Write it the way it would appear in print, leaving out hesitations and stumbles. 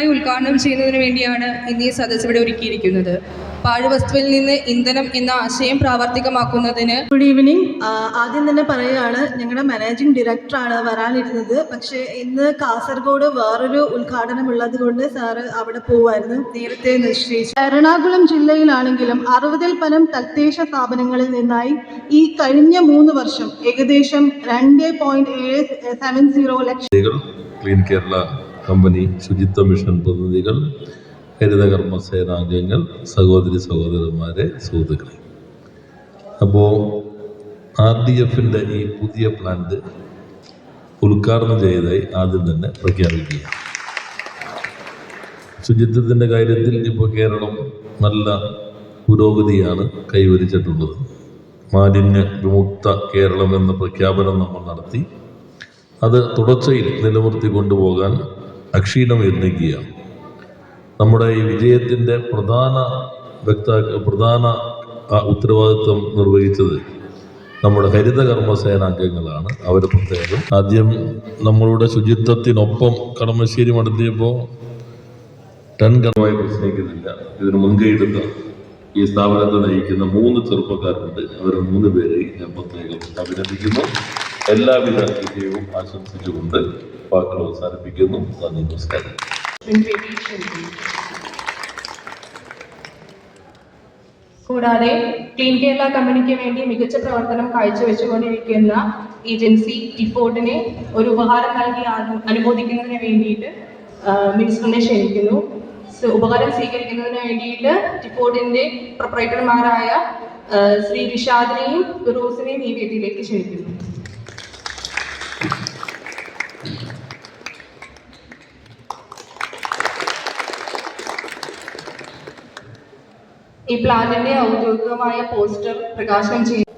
ഉദ്ഘാടനം ചെയ്യുന്നതിന് വേണ്ടിയാണ് ഇന്ന് ഈ സദസ്സ് ഇവിടെ ഒരുക്കിയിരിക്കുന്നത്. പാഴ്വസ്തുവിൽ നിന്ന് ഇന്ധനം എന്ന ആശയം പ്രാവർത്തികമാക്കുന്നതിന്. Good evening. ആദ്യം തന്നെ പറയുകയാണ്, ഞങ്ങളുടെ മാനേജിംഗ് ഡയറക്ടറാണ് വരാനിരുന്നത്. പക്ഷേ ഇന്ന് കാസർഗോഡ് വേറൊരു ഉദ്ഘാടനം ഉള്ളത് കൊണ്ട് സാറ് അവിടെ പോവായിരുന്നു, നേരത്തെ നിശ്ചയിച്ചു. എറണാകുളം ജില്ലയിലാണെങ്കിലും 60-ൽ പരം തദ്ദേശ സ്ഥാപനങ്ങളിൽ നിന്നായി ഈ കഴിഞ്ഞ 3 വർഷം ഏകദേശം 2.770 ലക്ഷം ക്ലീൻ കേരള കമ്പനി, ശുചിത്വ മിഷൻ പ്രതിനിധികൾ, ഹരിതകർമ്മ സേനാംഗങ്ങൾ, സഹോദരി സഹോദരന്മാരെ, സുഹൃത്തുക്കളെ, അപ്പോൾ RDFിൻ്റെ ഈ പുതിയ പ്ലാന്റ് ഉദ്ഘാടനം ചെയ്തതായി ആദ്യം തന്നെ പ്രഖ്യാപിക്കുക. ശുചിത്വത്തിൻ്റെ കാര്യത്തിൽ ഇപ്പോൾ കേരളം നല്ല പുരോഗതിയാണ് കൈവരിച്ചിട്ടുള്ളത്. മാലിന്യ വിമുക്ത കേരളം എന്ന പ്രഖ്യാപനം നമ്മൾ നടത്തി. അത് തുടർച്ചയിൽ നിലനിർത്തി കൊണ്ടുപോകാൻ അക്ഷീണം യത്നിക്കുകയാണ്. നമ്മുടെ ഈ വിജയത്തിൻ്റെ പ്രധാന ഉത്തരവാദിത്വം നിർവഹിച്ചത് നമ്മുടെ ഹരിതകർമ്മ സേനാംഗങ്ങളാണ്. അവർ പ്രത്യേകം ആദ്യം നമ്മളുടെ ശുചിത്വത്തിനൊപ്പം കളമശ്ശേരി നടത്തിയപ്പോൾ ടൺകണമായി പ്രശ്നിക്കുന്നില്ല. ഇതിന് മുൻകൈയെടുത്ത ഈ സ്ഥാപനത്തെ നയിക്കുന്ന 3 ചെറുപ്പക്കാരുണ്ട്. അവർ 3 പേരെ ഞാൻ പ്രത്യേകം അഭിനന്ദിക്കുന്നു. എല്ലാവിധ വിജയവും ആശംസിച്ചുകൊണ്ട് വാക്കുകൾ അവസാനിപ്പിക്കുന്നു. നന്ദി, നമസ്കാരം. കൂടാതെ ക്ലീൻ കേരള കമ്പനിക്ക് വേണ്ടി മികച്ച പ്രവർത്തനം കാഴ്ചവെച്ചുകൊണ്ടിരിക്കുന്ന ഏജൻസി ടിഫോർഡിനെ ഒരു ഉപഹാരം നൽകി അനുമോദിക്കുന്നതിന് വേണ്ടിയിട്ട് മിനിസ്റ്ററിനെ ക്ഷണിക്കുന്നു. ഉപഹാരം സ്വീകരിക്കുന്നതിന് വേണ്ടിയിട്ട് ടിഫോർഡിന്റെ പ്രൊപ്പറേറ്റർമാരായ ശ്രീ റിഷാദിനെയും റോസിനെയും ഈ വേദിയിലേക്ക് ക്ഷണിക്കുന്നു. ഈ പ്ലാന്റിന്റെ ഔദ്യോഗികമായ പോസ്റ്റർ പ്രകാശനം ചെയ്യുന്നു.